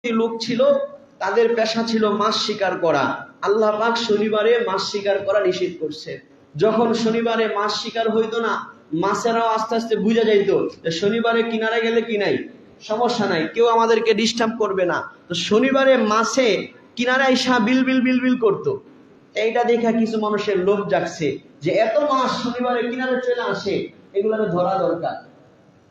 লোক ছিল, তাদের পেশা ছিল মাছ শিকার করা। আল্লাহ পাক শনিবারে মাছ শিকার করা নিষেধ করছে। যখন শনিবারে মাছ শিকার হইতো না, মাছেরাও আস্তে আস্তে বুঝা যাইতো যে শনিবারে কিনারে গেলে কি নাই, সমস্যা নাই, কেউ আমাদেরকে ডিস্টার্ব করবে না। তো শনিবারে মাছে কিনারে আইসা বিল বিল বিল বিল করতো। এইটা দেখা কিছু মানুষের লোভ জাগছে যে এত মাছ শনিবারে কিনারে চলে আসে, এগুলোকে ধরা দরকার।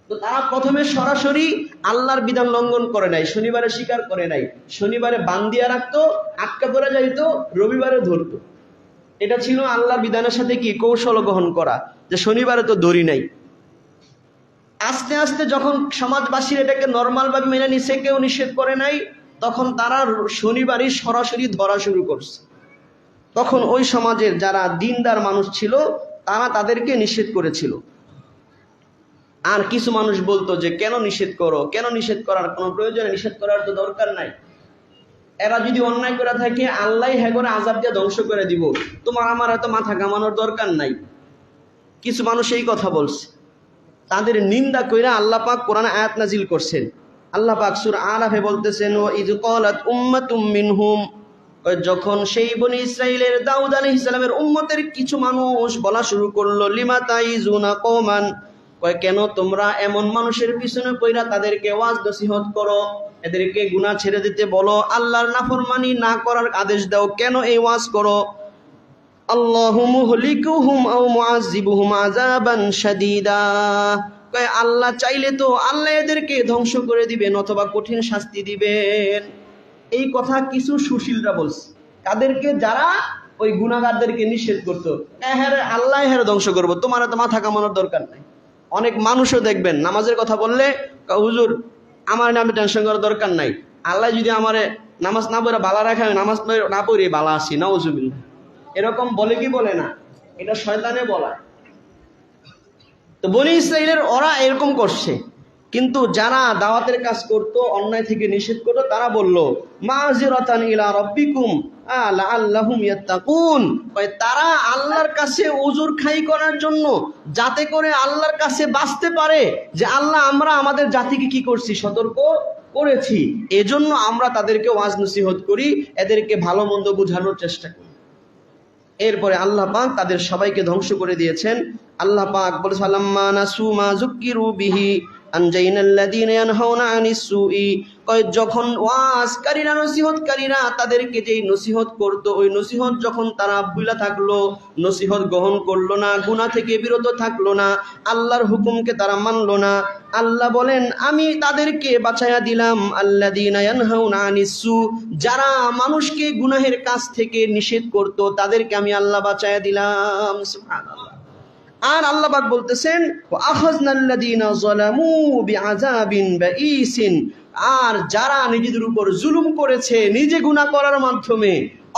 তো তারা প্রথমে সরাসরি আল্লাহর বিধান লঙ্ঘন করে নাই, শনিবারে শিকার করে নাই, শনিবারে বান্দিয়া রাখতো, আটকা পড়ে যাইতো, রবিবারে ধরতো। এটা ছিল আল্লাহর বিধানের সাথে কি কৌশল গ্রহণ করা, যে শনিবারে তো দড়ি নাই। আস্তে আস্তে যখন সমাজবাসীর এটাকে নর্মাল ভাবে মেনে নিছে, কেউ নিষেধ করে নাই, তখন তারা শনিবারই সরাসরি ধরা শুরু করছে। তখন ওই সমাজের যারা দিনদার মানুষ ছিল তারা তাদেরকে নিষেধ করেছিল। আর কিছু মানুষ বলতো যে কেন নিষেধ করো, কেন নিষেধ করার কোনো প্রয়োজনে, নিষেধ করার তো দরকার নাই, এরা যদি অন্যায় করে থাকে আল্লাহ হ্যাঁ করে আযাব দিয়ে ধ্বংস করে দিব, তোমার আমার এত মাথা ঘামানোর দরকার নাই। কিছু মানুষ এই কথা বলছে। তাদের নিন্দা কইরা আল্লাহ পাক কোরআনে আয়াত নাজিল করছেন। আল্লাহ পাক সূরা আরাফে বলতেছেন, ওয়া ইয ক্বালাত উম্মাতুম মিনহুম, যখন সেই বনি ইসরাইলের দাউদ আলাইহিস সালামের উম্মতের কিছু মানুষ বলা শুরু করলো, লিমা তাইজুনা কওমান, কেন তোমরা এমন মানুষের পিছনে পইরা তাদেরকে ওয়াজ নসিহত করো, এদেরকে গুনাহ ছেড়ে দিতে বলো, আল্লাহর নাফরমানি না করার আদেশ দাও, কেন এই ওয়াজ করো? আল্লাহু মুহলিকুহুম আও মুআযিবুহুম আযাবান শাদীদা, আল্লাহ চাইলে তো আল্লাহ এদেরকে ধ্বংস করে দিবেন অথবা কঠিন শাস্তি দিবেন। এই কথা কিছু সুশীলরা বলছে, তাদেরকে যারা ওই গুনাহগারদেরকে নিষেধ করতো, হ্যাঁ আল্লাহ হ্যাঁ ধ্বংস করবো, তোমার তো মাথা কামানোর দরকার নাই। অনেক মানুষও দেখবেন নামাজের কথা বললে, হুজুর আমার নামে টেনশন করার দরকার নাই, আল্লাহ যদি আমারে নামাজ না পড়ে বালা রাখে, আমি নামাজ না পড়ে বালা আসি, নাউজুবিল্লাহ। এরকম বলে কি বলে না? এটা শয়তানে বলা। তো বনি ইসরাইলের ওরা এরকম করছে, কিন্তু যারা দাওয়াতের কাজ করত, অন্যায় থেকে নিষেধ করতো, তারা বলল মাযিরাতান ইলা রাব্বিকুম লাআল্লাহুম ইয়াত্তাকুন, তারা আল্লাহর কাছে উযুর খাই করার জন্য, যাতে করে আল্লাহর কাছে বাঁচতে পারে যে আল্লাহ আমরা আমাদের জাতিকে কি করছি, সতর্ক করেছি, এজন্য আমরা তাদেরকে ওয়াজ নসিহত করি, এদেরকে ভালো মন্দ বোঝানোর চেষ্টা করি। এরপরে আল্লাহ পাক তাদের সবাইকে ধ্বংস করে দিয়েছেন। আল্লাহ পাক বলেছেন, ফালাম্মা নাসু মা যুক্কিরু বিহি আনজাইনাল্লাযীনা ইয়ানহাউনা আনিস সুই, যখন ওয়াজকারীরা নসিহতকারীরা তাদেরকে যেই নসিহত করত, ওই নসিহত যখন তারা ভুলা থাকলো, নসিহত গ্রহণ করলো না, গুনাহ থেকে বিরত থাকলো না, আল্লাহর হুকুমকে তারা মানলো না, আল্লাহ বলেন আমি তাদেরকে বাঁচায়া দিলাম। আল্লাযীনা ইয়ানহাউনা আনিস সু, যারা মানুষকে গুনাহের কাজ থেকে নিষেধ করত, তাদেরকে আমি আল্লাহ বাঁচায়া দিলাম। সুবহানাল্লাহ। আর আল্লাহ পাক বলতেছেন, ওয়া আখাযনাল্লাযীনা যালামু বিআযাবিন বাঈসিন, আর যারা নিজেদের উপর জুলুম করেছে, নিজে গুনাহ করার মাধ্যমে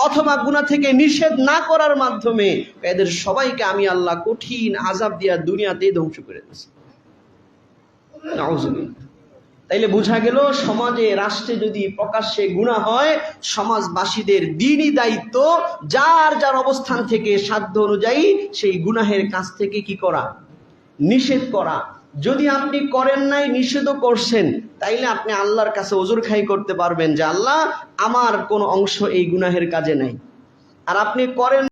অথবা গুনাহ থেকে নিষেধ না করার মাধ্যমে, এদের সবাইকে আমি আল্লাহ কঠিন আযাব দিয়া দুনিয়াতেই ধ্বংস করে দিয়েছি। নাউযুবিল্লাহ। তাইলে বোঝা গেল, সমাজে রাষ্ট্রে যদি প্রকাশ্যে গুনাহ হয়, সমাজবাসীদের দ্বীনি দায়িত্ব যার যার অবস্থান থেকে সাধ্য অনুযায়ী সেই গুনাহের কাছ থেকে কি করা, নিষেধ করা। যদি আপনি করেন নাই, নিষেধও করছেন, তাইলে আপনি আল্লাহর কাছে ওযর খাই করতে পারবেন যে আল্লাহ আমার কোনো অংশ এই গুনাহের কাজে নাই। আর আপনি করেন